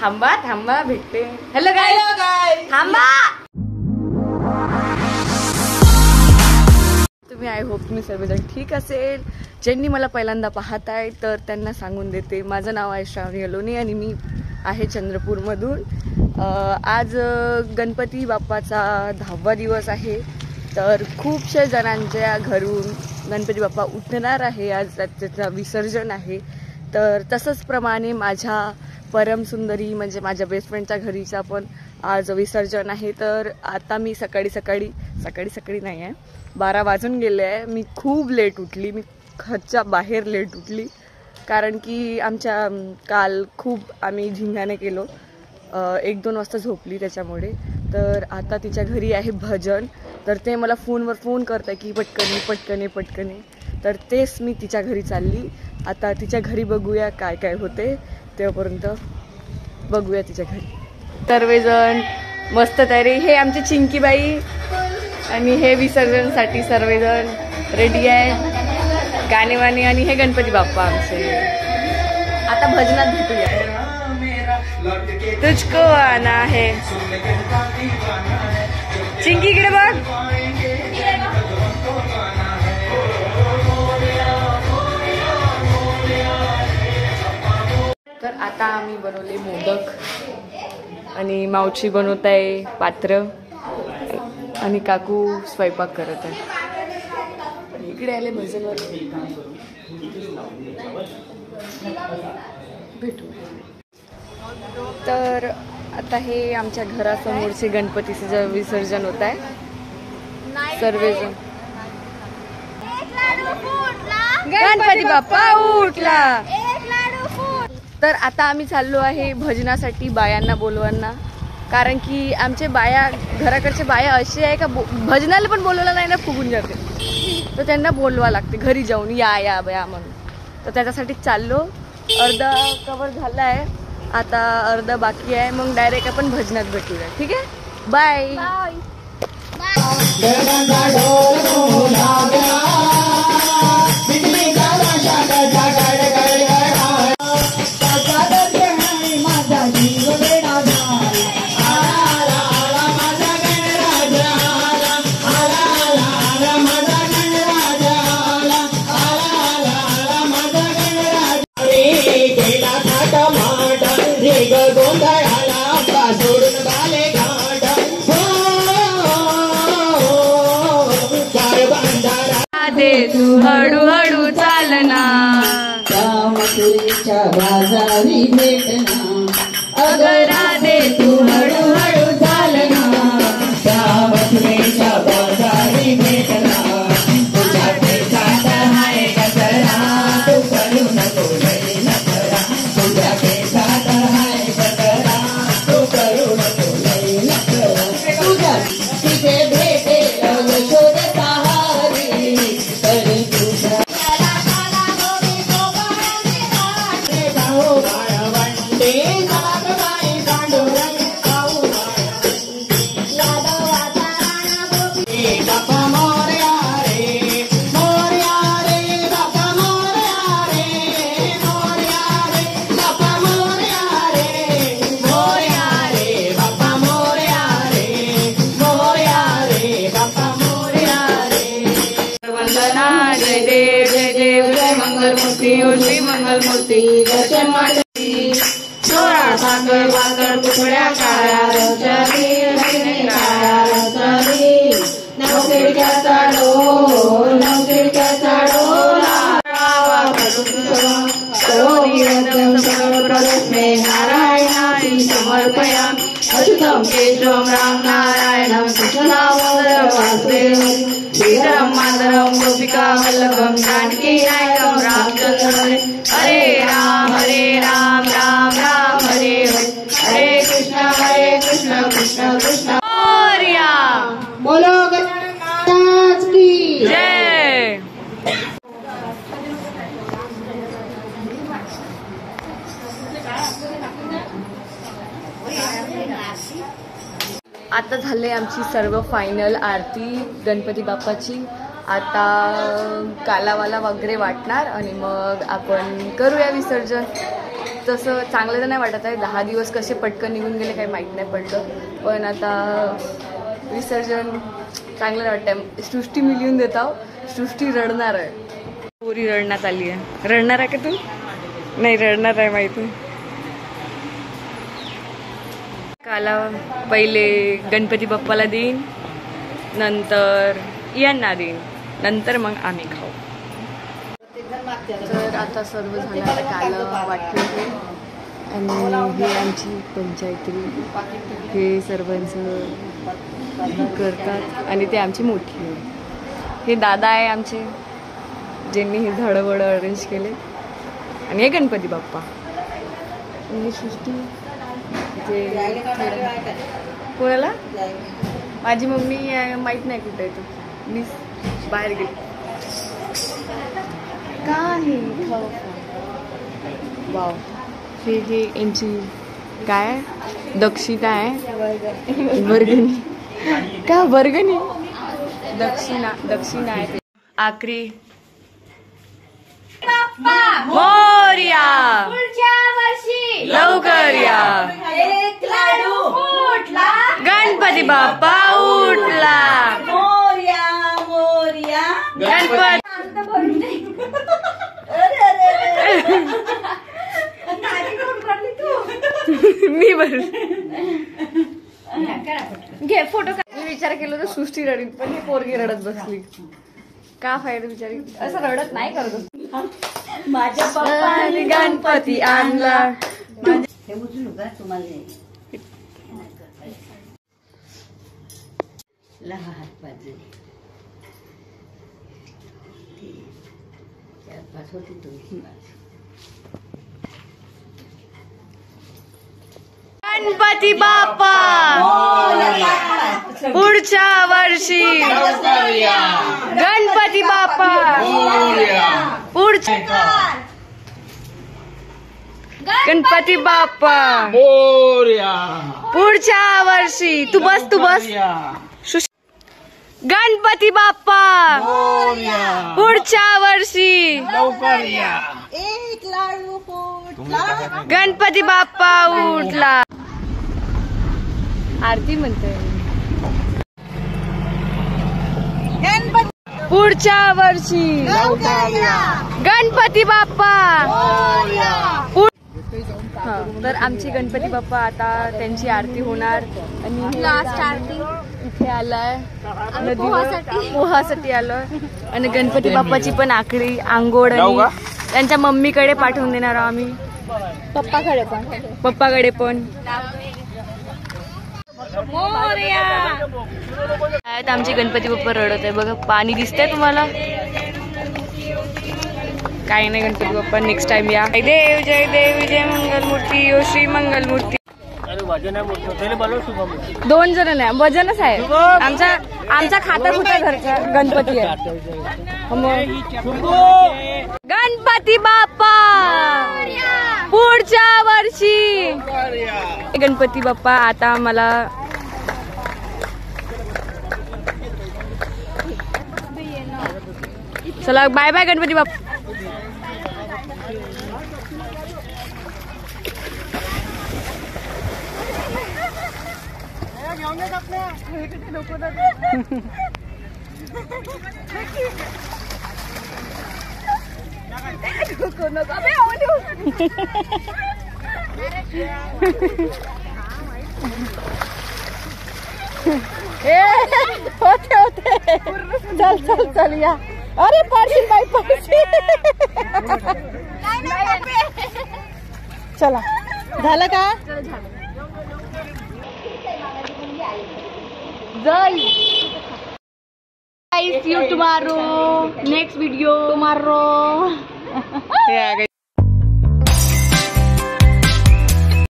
थांबा थांबा भेटते. हॅलो गाइस, थांबा. तुम्ही आय होप तुम्ही सर्वजण ठीक असेल. ज्यांनी मला पहिल्यांदा पाहत आहे तर त्यांना सांगून देते, माझं नाव आहे श्रावणी अलोनी आणि मी आहे चंद्रपूरमधून. आज गणपती बाप्पाचा 10वा दिवस आहे. तर खूपशा जणांच्या घरून गणपती बाप्पा उठणार आहे. आज त्याचं विसर्जन आहे. तर तसंच प्रमाणे माझ्या परमसुंदरी म्हणजे माझ्या बेस्ट फ्रेंडच्या घरीचा पण आज विसर्जन आहे. तर आता मी सकाळी नाही आहे, 12 वाजून गेले आहे. मी खूप लेट उठली, मी घरच्या बाहेर लेट उठली कारण की आमच्या काल खूप आम्ही झिंगाने केलो. 1-2 वाजता झोपली त्याच्यामुळे. तर आता तिच्या घरी आहे भजन. तर ते मला फोनवर फोन करत आहे की पटकने. तर तेच मी तिच्या घरी चालली. आता तिच्या घरी बघूया काय काय होते. तेव्हापर्यंत बघूया तिच्या घरी. सर्वजण मस्त तयारी. हे आमची चिंकीबाई आणि हे विसर्जनसाठी सर्वजण रेडी आहे, गाणेवाणी. आणि हे गणपती बाप्पा आमचे. आता भजनात भेटूया. तुझको आना है. चिंकी इकडे बघ. तर आता आम्ही बनवले मोदक आणि मावशी बनवत आहे पात्र आणि काकू स्वयंपाक करत आहे. इकडे आले भजनवर भेटू. तर आता हे आमच्या घरासमोरचे गणपतीचे विसर्जन होत आहे. सर्वजण गणपती बाप्पा उठला. तर आता आम्ही चाललो आहे भजनासाठी बायांना बोलवांना. कारण की आमचे बाया घराकडचे बाया असे आहे का भजनाला पण बोलवलं नाही ना फुगून जाते. तर त्यांना बोलवा लागते घरी जाऊन या बया म्हणून. तर त्याच्यासाठी चाललो. अर्धा कवर झाला आहे, आता अर्धा बाकी आहे. मग डायरेक्ट आपण भजनात भेटूया. ठीक आहे, बाय. तू हळूहळू चालना, मथुरेच्या बाजारी भेटना. अगं राधे तू हळूहळू चालना, मथुरेच्या बाजारी भेटना. तुझ्या केसात हाय कचरा, तू करू नको लई नखरा. तुझ्या केसात हाय कचरा, तू करू नको लई नखरा. तुझ्या तिथे भेटे शोधता मंगलमूर्ती मंगलमूर्ती दर्शन मांडली. चोरा साखर वाकर कुठड्या काळ्या रंगचली, काळ्या रंगचली. नवखिडक्याचा डोल, नवखिडक्याचा डोला नारायणाची समर्पयामि. अच्युतं केशवं राम नारायणं कृष्णदामोदरं वासुदेवं. श्रीधरं मातरं गोपिका वल्लभं जानकी नायकं रामचंद्रं. हरे राम राम राम हरे हरे. हरे कृष्ण कृष्ण कृष्ण मोरया. बोलो गणपती की जय. आता झाले आमची सर्व फायनल आरती गणपती बाप्पाची. आता कालावाला वगैरे वाटणार आणि मग आपण करूया विसर्जन. तसं चांगलं तर नाही वाटत आहे. 10 दिवस कसे पटकन निघून गेले काही माहीत नाही पडलं. पण आता विसर्जन चांगलं वाटतं. सृष्टी मी लिहून देत आहो. सृष्टी रडणार आहे. पोरी रडण्यात आली आहे. रडणार आहे का तू? नाही रडणार आहे माहिती. काला पहिले गणपती बाप्पाला देईन, नंतर यांना देईन, नंतर मग आम्ही खाऊ. तर आता सर्व झालं. आता काला वाटले आणि हे आमची पंचायती हे सर्वांचं करतात आणि ते आमची मोठी आहे. हे दादा आहे आमचे ज्यांनी हे धडवड अरेंज केले आणि हे गणपती बाप्पा आणि ही सृष्टी कोणाला माझी मम्मी माहित नाही कुठे आहे तू. मी बाहेर गेली का हे वाव. हे यांची काय दक्षिणा आहे. वर्गणी का वर्गणी दक्षिणा आहे. आखरी मोरया लवकर या. गणपती बाप्पा उठला. गणपती मी बर घे फोटो. मी विचार केला तर सृष्टी रडीन पण ही पोरगी रडत बसली. का फायदा बिचारी असं रडत नाही करत. माझ्या पप्पाने गणपती आणला. हे उचलू का तुम्हाला लहा हात पाहिजे 4-5 होती तुमची. गणपती बाप्पा पुढच्या वर्षी. गणपती बाप्पा पुढच्या. गणपती बाप्पा पुढच्या वर्षी. तू बस. गणपती बाप्पा पुढच्या वर्षी. एक लाडू गणपती बाप्पा उठला. आरती म्हणते. पुढच्या वर्षी गणपती बाप्पा. तर आमची गणपती बाप्पा आता त्यांची आरती होणार आणि लास्ट आरती इथे आलाय पोहासाठी आलोय. आणि गणपती बाप्पाची पण आखरी आंघोळ आणि त्यांच्या मम्मीकडे पाठवून देणार आम्ही. पप्पाकडे पण आमचे गणपती बाप्पा रडत आहे बघा. पाणी दिसतंय तुम्हाला? काही नाही गणपती बाप्पा नेक्स्ट टाइम या. जय देव विजय मंगलमूर्ती ओ श्री मंगलमूर्ती. 2 जण नाही वजनच आहे. आमचा खाता कुठे घरचा गणपती आहे. गणपती बाप्पा पुढच्या वर्षी. गणपती बाप्पा आता मला चला बाय बाय गणपती बाप्पा. होते चल या. अरे पडशील बाई पडशील. चला झालं का? See you tomorrow. Next video tomorrow.